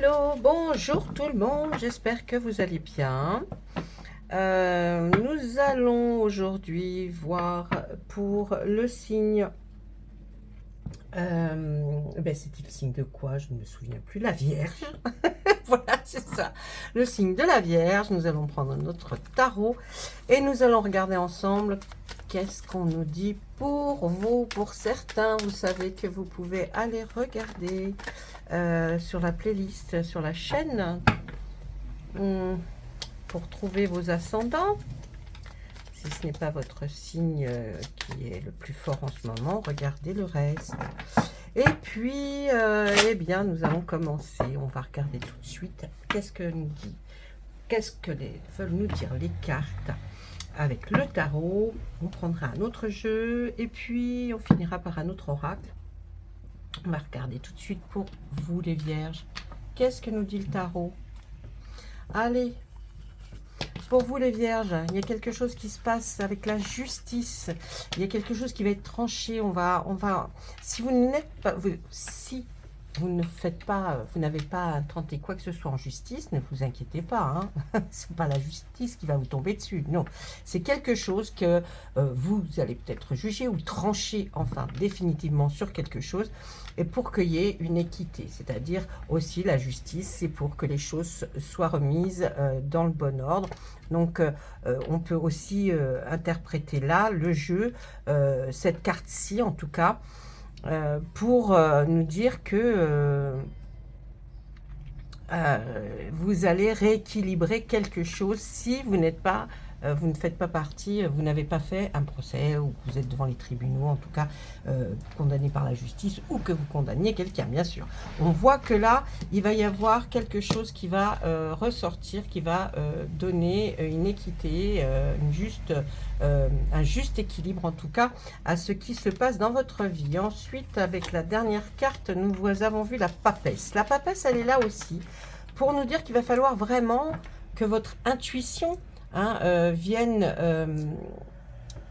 Hello, bonjour tout le monde, j'espère que vous allez bien. Nous allons aujourd'hui voir pour le signe, c'était le signe de quoi? Je ne me souviens plus, la Vierge. Voilà, c'est ça, le signe de la Vierge. Nous allons prendre notre tarot et nous allons regarder ensemble qu'est-ce qu'on nous dit pour vous. Pour certains, vous savez que vous pouvez aller regarder sur la playlist, sur la chaîne, pour trouver vos ascendants. Si ce n'est pas votre signe qui est le plus fort en ce moment, regardez le reste. Et puis, eh bien, nous allons commencer. On va regarder tout de suite qu'est-ce que nous dit, qu'est-ce que veulent nous dire les cartes avec le tarot. On prendra un autre jeu et puis on finira par un autre oracle. On va regarder tout de suite pour vous les vierges. Qu'est-ce que nous dit le tarot? Allez, pour vous les vierges, il y a quelque chose qui se passe avec la justice. Il y a quelque chose qui va être tranché. On va, si vous n'êtes pas, si vous ne faites pas, vous n'avez pas tenté quoi que ce soit en justice, ne vous inquiétez pas. Hein. C'est pas la justice qui va vous tomber dessus. Non, c'est quelque chose que vous allez peut-être juger ou trancher, enfin définitivement sur quelque chose. Et pour qu'il y ait une équité, c'est-à-dire aussi la justice, c'est pour que les choses soient remises dans le bon ordre. Donc, on peut aussi interpréter là le jeu, cette carte-ci en tout cas, pour nous dire que vous allez rééquilibrer quelque chose si vous n'êtes pas, vous ne faites pas partie, vous n'avez pas fait un procès ou que vous êtes devant les tribunaux, en tout cas condamné par la justice ou que vous condamniez quelqu'un, bien sûr. On voit que là, il va y avoir quelque chose qui va ressortir, qui va donner une équité, un juste équilibre en tout cas à ce qui se passe dans votre vie. Ensuite, avec la dernière carte, nous avons vu la papesse. La papesse, elle est là aussi pour nous dire qu'il va falloir vraiment que votre intuition vienne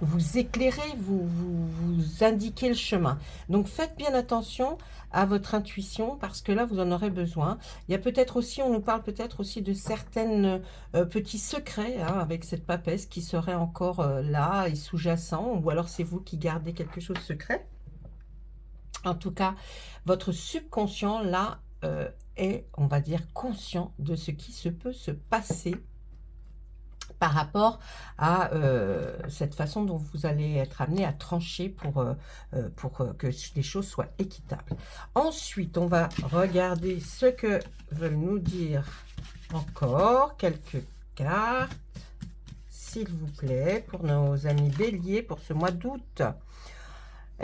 vous éclairer, vous indiquer le chemin. Donc faites bien attention à votre intuition parce que là vous en aurez besoin. Il y a peut-être aussi, on nous parle peut-être aussi de certains petits secrets avec cette papesse qui serait encore là et sous-jacent, ou alors c'est vous qui gardez quelque chose de secret. En tout cas, votre subconscient là est, on va dire, conscient de ce qui peut se passer par rapport à cette façon dont vous allez être amené à trancher pour que les choses soient équitables. Ensuite, on va regarder ce que veulent nous dire encore quelques cartes, s'il vous plaît, pour nos amis béliers pour ce mois d'août.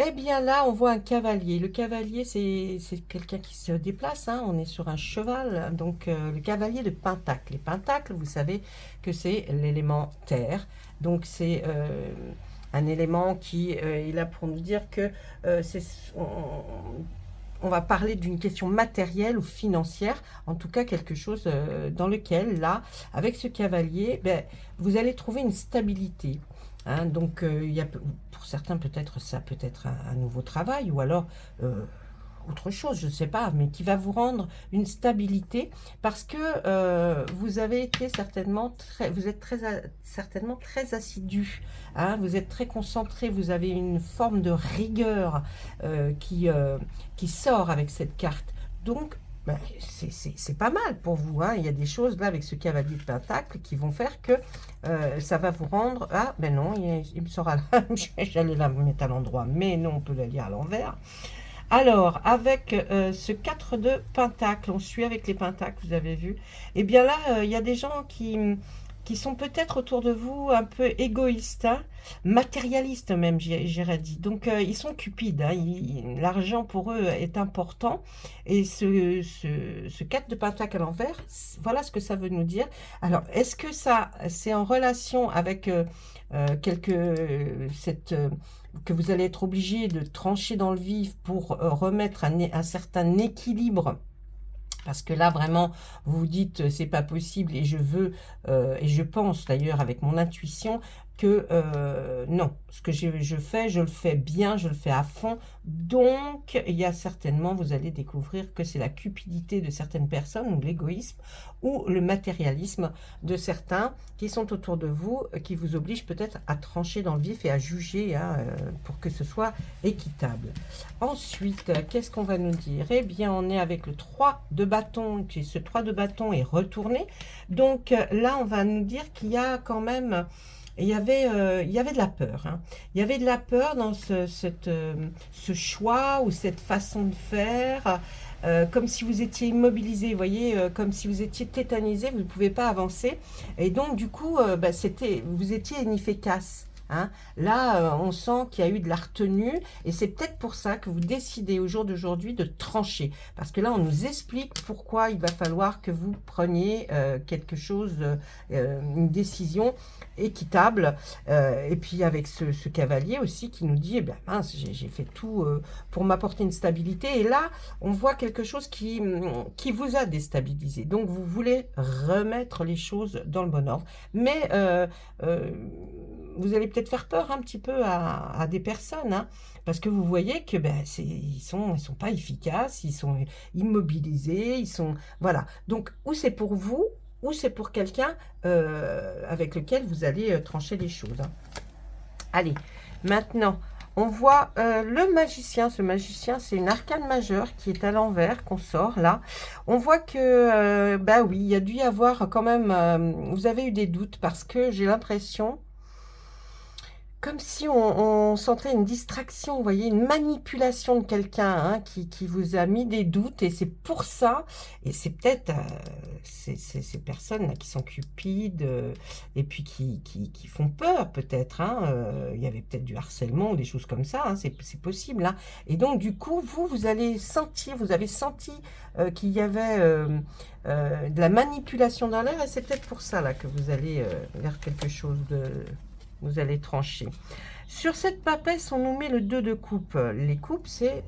Eh bien là, on voit un cavalier. Le cavalier, c'est quelqu'un qui se déplace. Hein. On est sur un cheval. Donc, le cavalier de Pentacle. Les Pentacles, vous savez que c'est l'élément terre. Donc, c'est un élément qui est là pour nous dire que on va parler d'une question matérielle ou financière. En tout cas, quelque chose dans lequel, là, avec ce cavalier, vous allez trouver une stabilité. Hein, donc, il y a, pour certains, peut-être ça peut être un nouveau travail ou alors autre chose, je ne sais pas, mais qui va vous rendre une stabilité parce que vous avez été certainement certainement très assidu. Hein, vous êtes très concentré, vous avez une forme de rigueur qui sort avec cette carte. Donc, c'est pas mal pour vous. Hein. Il y a des choses là avec ce cavalier de Pentacle qui vont faire que ça va vous rendre... Ah, ben non, il me sera là. J'allais la mettre à l'endroit, mais non, on peut la lire à l'envers. Alors, avec ce 4 de Pentacle, on suit avec les Pentacles, vous avez vu. Eh bien là, il y a des gens qui sont peut-être autour de vous un peu égoïstes, hein, matérialistes même, j'irais dit. Donc, ils sont cupides. Hein, l'argent pour eux est important. Et ce 4 de Pentacle à l'envers, voilà ce que ça veut nous dire. Alors, est-ce que ça, c'est en relation avec que vous allez être obligé de trancher dans le vif pour remettre un certain équilibre? Parce que là, vraiment, vous vous dites, c'est pas possible, et je veux, et je pense d'ailleurs avec mon intuition, que non, ce que je fais, je le fais bien, je le fais à fond. Donc, il y a certainement, vous allez découvrir que c'est la cupidité de certaines personnes, ou l'égoïsme, ou le matérialisme de certains qui sont autour de vous, qui vous obligent peut-être à trancher dans le vif et à juger hein, pour que ce soit équitable. Ensuite, qu'est-ce qu'on va nous dire? Eh bien, on est avec le 3 de bâton, puis ce 3 de bâton est retourné. Donc là, on va nous dire qu'il y a quand même... il y avait de la peur. Hein. Il y avait de la peur dans ce choix ou cette façon de faire, comme si vous étiez immobilisé, vous voyez, comme si vous étiez tétanisé, vous ne pouvez pas avancer. Et donc, du coup, vous étiez inefficace. Hein. Là, on sent qu'il y a eu de la retenue et c'est peut-être pour ça que vous décidez au jour d'aujourd'hui de trancher. Parce que là, on nous explique pourquoi il va falloir que vous preniez quelque chose, une décision équitable. Et puis avec ce cavalier aussi qui nous dit, eh bien mince, j'ai fait tout pour m'apporter une stabilité. Et là, on voit quelque chose qui vous a déstabilisé. Donc, vous voulez remettre les choses dans le bon ordre. Mais vous allez peut-être faire peur un petit peu à des personnes, hein, parce que vous voyez que ils sont pas efficaces, ils sont immobilisés, ils sont... Voilà. Donc, ou c'est pour vous, ou c'est pour quelqu'un avec lequel vous allez trancher les choses. Hein. Allez, maintenant, on voit le magicien. Ce magicien, c'est une arcane majeure qui est à l'envers, qu'on sort là. On voit que, oui, il y a dû y avoir quand même... vous avez eu des doutes parce que j'ai l'impression... comme si on sentait une distraction, vous voyez, une manipulation de quelqu'un hein, qui vous a mis des doutes. Et c'est pour ça, et c'est peut-être ces personnes là, qui sont cupides et puis qui font peur peut-être. Hein, il y avait peut-être du harcèlement ou des choses comme ça, hein, c'est possible. Hein. Et donc du coup, vous allez sentir, vous avez senti qu'il y avait de la manipulation dans l'air. Et c'est peut-être pour ça là, que vous allez vers quelque chose de... vous allez trancher. Sur cette papesse, on nous met le 2 de coupe. Les coupes, c'est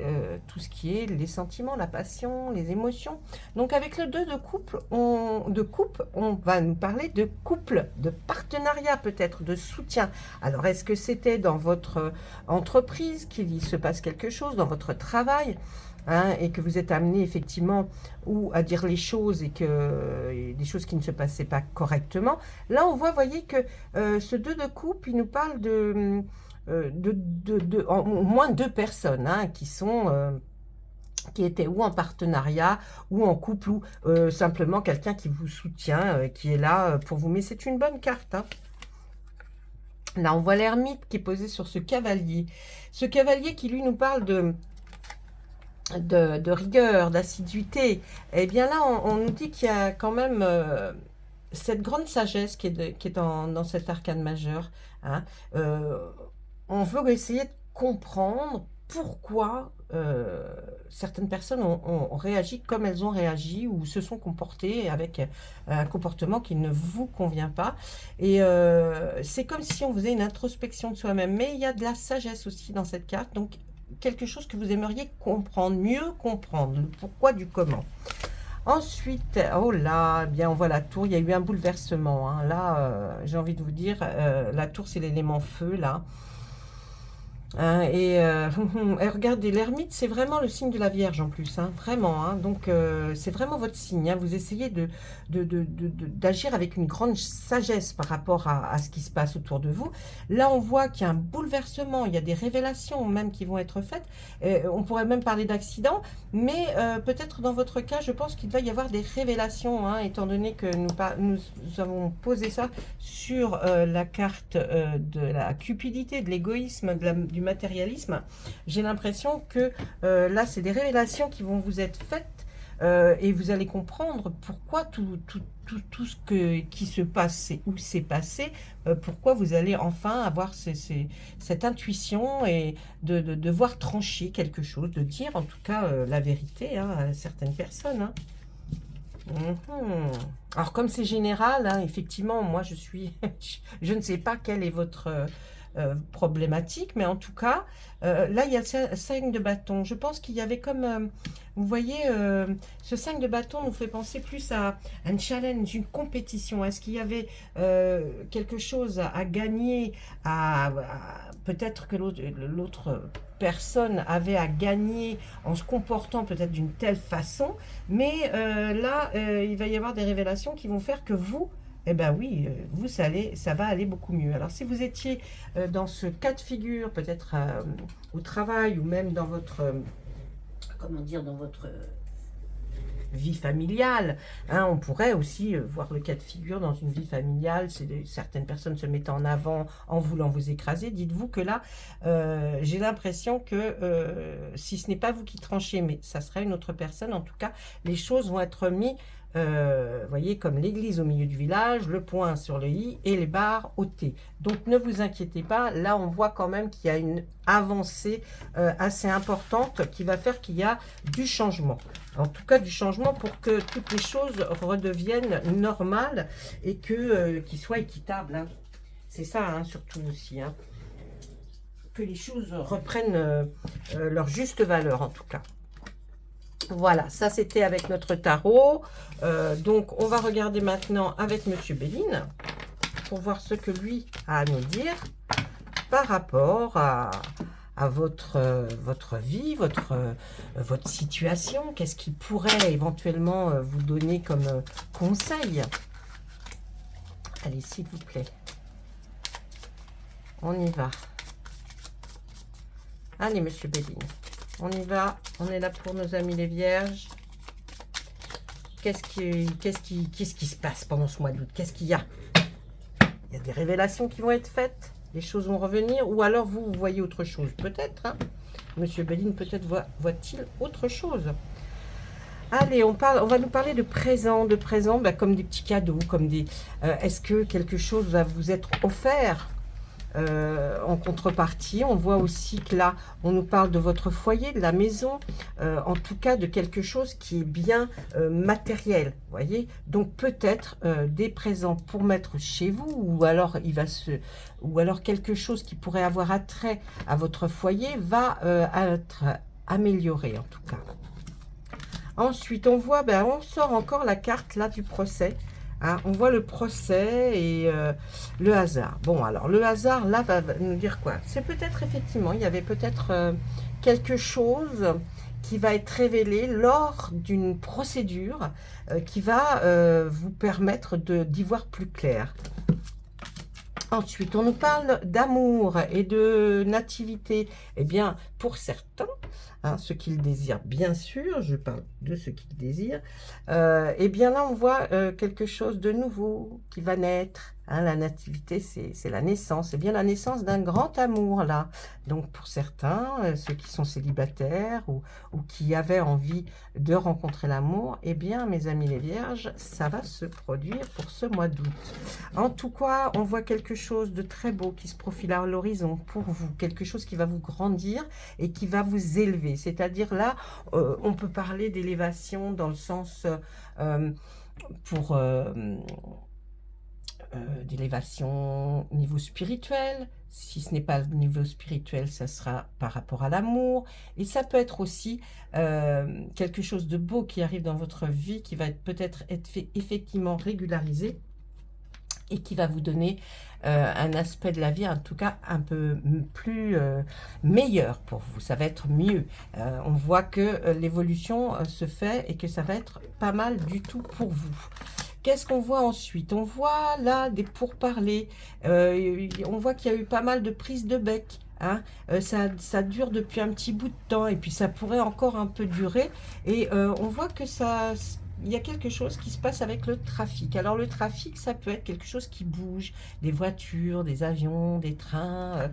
tout ce qui est les sentiments, la passion, les émotions. Donc avec le 2 de coupe, on va nous parler de couple, de partenariat peut-être, de soutien. Alors est-ce que c'était dans votre entreprise qu'il se passe quelque chose, dans votre travail hein, et que vous êtes amené effectivement ou à dire les choses et que des choses qui ne se passaient pas correctement. Là, on voit, voyez que ce 2 de coupe, il nous parle de au moins 2 personnes hein, qui étaient ou en partenariat ou en couple ou simplement quelqu'un qui vous soutient, qui est là pour vous. Mais c'est une bonne carte. Hein. Là, on voit l'ermite qui est posé sur ce cavalier. Ce cavalier qui, lui, nous parle de rigueur, d'assiduité. Eh bien là, on nous dit qu'il y a quand même cette grande sagesse qui est dans cet arcane majeur. Hein. On veut essayer de comprendre pourquoi certaines personnes ont réagi comme elles ont réagi ou se sont comportées avec un comportement qui ne vous convient pas. Et c'est comme si on faisait une introspection de soi-même. Mais il y a de la sagesse aussi dans cette carte. Donc, quelque chose que vous aimeriez comprendre, mieux comprendre, le pourquoi du comment. Ensuite, oh là, bien on voit la tour, il y a eu un bouleversement. Hein. Là, j'ai envie de vous dire, la tour c'est l'élément feu là. Hein, et regardez, l'ermite, c'est vraiment le signe de la Vierge en plus, hein, vraiment. Hein, donc, c'est vraiment votre signe. Hein, vous essayez d'agir avec une grande sagesse par rapport à ce qui se passe autour de vous. Là, on voit qu'il y a un bouleversement, il y a des révélations même qui vont être faites. On pourrait même parler d'accident, mais peut-être dans votre cas, je pense qu'il va y avoir des révélations, hein, étant donné que nous avons posé ça sur la carte de la cupidité, de l'égoïsme, du matérialisme. J'ai l'impression que là, c'est des révélations qui vont vous être faites et vous allez comprendre pourquoi tout ce qui se passe ou s'est passé, pourquoi vous allez enfin avoir cette intuition et de devoir trancher quelque chose, de dire en tout cas la vérité hein, à certaines personnes. Hein. Alors comme c'est général, hein, effectivement, moi je ne sais pas quel est votre problématique, mais en tout cas, là, il y a le 5 de bâton. Je pense qu'il y avait comme, vous voyez, ce 5 de bâton nous fait penser plus à un challenge, une compétition. Est-ce qu'il y avait quelque chose à gagner, peut-être que l'autre personne avait à gagner en se comportant peut-être d'une telle façon, mais là, il va y avoir des révélations qui vont faire que vous, eh ben oui, vous, ça va aller beaucoup mieux. Alors, si vous étiez dans ce cas de figure, peut-être au travail ou même dans votre, comment dire, dans votre vie familiale, hein, on pourrait aussi voir le cas de figure dans une vie familiale, certaines personnes se mettent en avant en voulant vous écraser. Dites-vous que là, j'ai l'impression que si ce n'est pas vous qui tranchez, mais ça sera une autre personne, en tout cas, les choses vont être mises, voyez, comme l'église au milieu du village, le point sur le i et les barres au t. Donc ne vous inquiétez pas, là on voit quand même qu'il y a une avancée assez importante qui va faire qu'il y a du changement. En tout cas du changement pour que toutes les choses redeviennent normales et qu'ils soient équitables. Hein. C'est ça hein, surtout aussi. Hein. Que les choses reprennent leur juste valeur en tout cas. Voilà, ça c'était avec notre tarot. Donc, on va regarder maintenant avec Monsieur Béline pour voir ce que lui a à nous dire par rapport à votre vie, votre situation. Qu'est-ce qu'il pourrait éventuellement vous donner comme conseil? Allez, s'il vous plaît. On y va. Allez, Monsieur Béline. On y va, on est là pour nos amis les vierges. Qu'est-ce qui se passe pendant ce mois d'août? Qu'est-ce qu'il y a? Il y a des révélations qui vont être faites, les choses vont revenir, ou alors vous voyez autre chose, peut-être. Hein. Monsieur Béline, peut-être voit-il autre chose. Allez, on va nous parler de présents, bah, comme des petits cadeaux, comme des. Est-ce que quelque chose va vous être offert? En contrepartie, on voit aussi que là, on nous parle de votre foyer, de la maison, en tout cas de quelque chose qui est bien matériel, voyez. Donc peut-être des présents pour mettre chez vous, ou alors quelque chose qui pourrait avoir attrait à votre foyer va être amélioré en tout cas. Ensuite, on voit, ben, on sort encore la carte là du procès. Hein, on voit le procès et le hasard. Bon, alors, le hasard, là, va nous dire quoi? C'est peut-être, effectivement, il y avait peut-être quelque chose qui va être révélé lors d'une procédure qui va vous permettre d'y voir plus clair. Ensuite, on nous parle d'amour et de nativité. Eh bien, pour certains, hein, ceux qui le désirent, bien sûr, je parle de ceux qui le désirent, eh bien là, on voit quelque chose de nouveau qui va naître. Hein, la nativité, c'est la naissance, c'est bien la naissance d'un grand amour, là. Donc, pour certains, ceux qui sont célibataires ou qui avaient envie de rencontrer l'amour, eh bien, mes amis les vierges, ça va se produire pour ce mois d'août. En tout cas, on voit quelque chose de très beau qui se profile à l'horizon pour vous, quelque chose qui va vous grandir et qui va vous élever. C'est-à-dire là, on peut parler d'élévation dans le sens d'élévation au niveau spirituel. Si ce n'est pas le niveau spirituel, ça sera par rapport à l'amour. Et ça peut être aussi quelque chose de beau qui arrive dans votre vie, qui va peut-être être fait effectivement régularisé et qui va vous donner un aspect de la vie, en tout cas, un peu plus meilleur pour vous. Ça va être mieux. On voit que l'évolution se fait et que ça va être pas mal du tout pour vous. Qu'est-ce qu'on voit ensuite? On voit là des pourparlers. On voit qu'il y a eu pas mal de prises de bec. Hein, ça dure depuis un petit bout de temps et puis ça pourrait encore un peu durer. Et on voit que il y a quelque chose qui se passe avec le trafic. Alors le trafic, ça peut être quelque chose qui bouge, des voitures, des avions, des trains,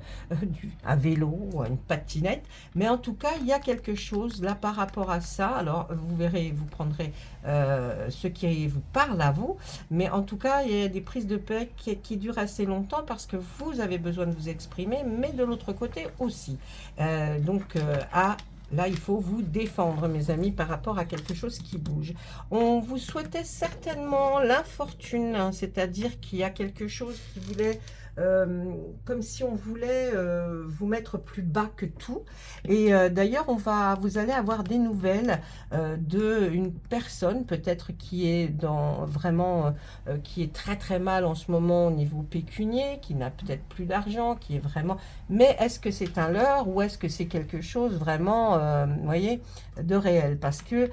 un vélo, une patinette. Mais en tout cas, il y a quelque chose là par rapport à ça. Alors vous verrez, vous prendrez ce qui vous parle à vous. Mais en tout cas, il y a des prises de bec qui durent assez longtemps parce que vous avez besoin de vous exprimer, mais de l'autre côté aussi. Là, il faut vous défendre, mes amis, par rapport à quelque chose qui bouge. On vous souhaitait certainement l'infortune, hein, c'est-à-dire qu'il y a quelque chose qui voulait comme si on voulait vous mettre plus bas que tout. Et d'ailleurs, vous allez avoir des nouvelles d'une personne peut-être qui est vraiment qui est très très mal en ce moment au niveau pécunier, qui n'a peut-être plus d'argent, qui est vraiment... Mais est-ce que c'est un leurre ou est-ce que c'est quelque chose vraiment, vous voyez, de réel? Parce que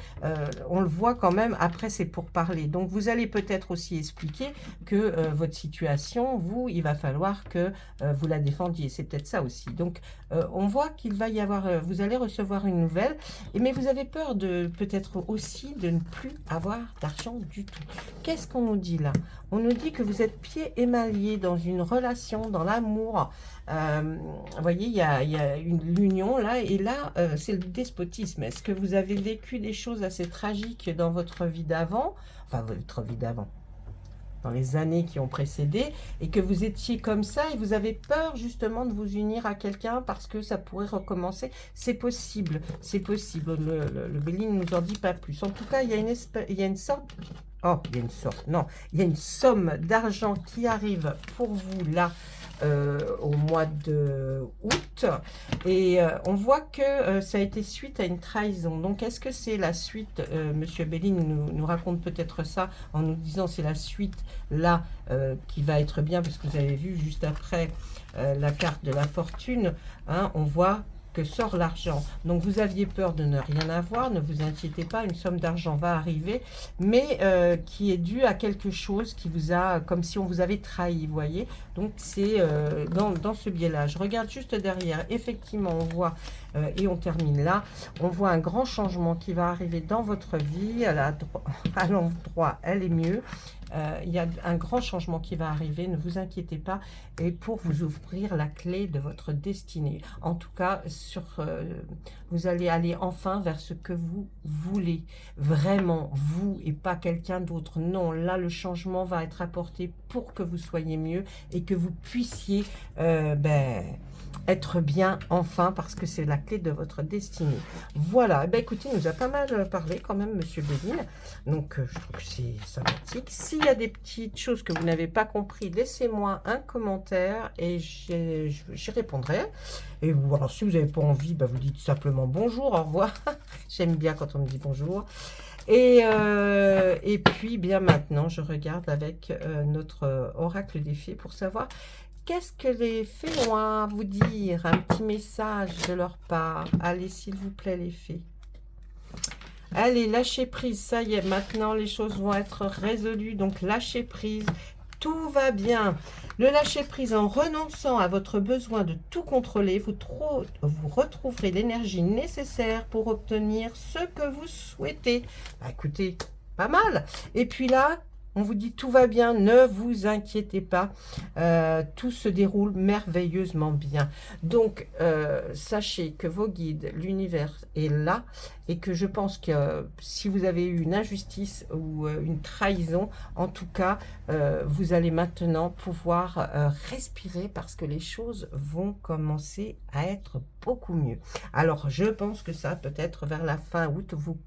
on le voit quand même, après c'est pour parler. Donc vous allez peut-être aussi expliquer que votre situation, vous, il va falloir que vous la défendiez. C'est peut-être ça aussi. Donc on voit qu'il va y avoir, vous allez recevoir une nouvelle, mais vous avez peur de peut-être aussi de ne plus avoir d'argent du tout. Qu'est-ce qu'on nous dit là? On nous dit que vous êtes pieds émaillés dans une relation, dans l'amour. Vous voyez, il y a l'union là, et là, c'est le despotisme. Est-ce que vous avez vécu des choses assez tragiques dans votre vie d'avant, enfin votre vie d'avant, dans les années qui ont précédé, et que vous étiez comme ça, et vous avez peur justement de vous unir à quelqu'un parce que ça pourrait recommencer? C'est possible, c'est possible. Le Béline ne nous en dit pas plus. En tout cas, il y a une sorte... Oh, il y a une sorte, non, il y a une somme d'argent qui arrive pour vous là, au mois de août, et on voit que ça a été suite à une trahison. Donc est-ce que c'est la suite? Monsieur Béline nous raconte peut-être ça en nous disant c'est la suite là qui va être bien, parce que vous avez vu juste après la carte de la fortune, hein, on voit que sort l'argent. Donc vous aviez peur de ne rien avoir, ne vous inquiétez pas, une somme d'argent va arriver, mais qui est due à quelque chose qui vous a, comme si on vous avait trahi, vous voyez. Donc c'est dans ce biais-là. Je regarde juste derrière, effectivement on voit, et on termine là, on voit un grand changement qui va arriver dans votre vie, à l'endroit elle est mieux. Il y a un grand changement qui va arriver, ne vous inquiétez pas, et pour vous ouvrir la clé de votre destinée. En tout cas, vous allez aller enfin vers ce que vous voulez, vraiment vous et pas quelqu'un d'autre. Non, là le changement va être apporté pour que vous soyez mieux et que vous puissiez être bien enfin, parce que c'est la clé de votre destinée. Voilà, écoutez, il nous a pas mal parlé quand même, Monsieur Béline. Donc je trouve que c'est sympathique. S'il y a des petites choses que vous n'avez pas compris, laissez-moi un commentaire et j'y répondrai. Et alors si vous n'avez pas envie, vous dites simplement bonjour, au revoir. J'aime bien quand on me dit bonjour. Et puis bien maintenant, je regarde avec notre oracle des fées pour savoir qu'est-ce que les fées ont à vous dire. Un petit message de leur part. Allez, s'il vous plaît, les fées. Allez, lâchez prise, ça y est, maintenant les choses vont être résolues, donc lâchez prise, tout va bien. Le lâcher prise en renonçant à votre besoin de tout contrôler, vous retrouverez l'énergie nécessaire pour obtenir ce que vous souhaitez. Écoutez, pas mal. Et puis là, on vous dit tout va bien, ne vous inquiétez pas, tout se déroule merveilleusement bien. Donc, sachez que vos guides, l'univers est là, et que je pense que si vous avez eu une injustice ou une trahison, en tout cas, vous allez maintenant pouvoir respirer, parce que les choses vont commencer à être beaucoup mieux. Alors, je pense que ça, peut-être vers la fin août, vous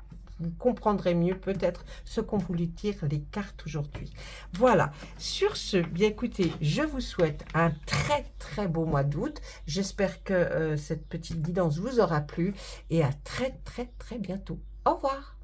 comprendrez mieux peut-être ce qu'ont voulu dire les cartes aujourd'hui. Voilà, sur ce, bien écoutez, je vous souhaite un très très beau mois d'août. J'espère que cette petite guidance vous aura plu, et à très très très bientôt. Au revoir.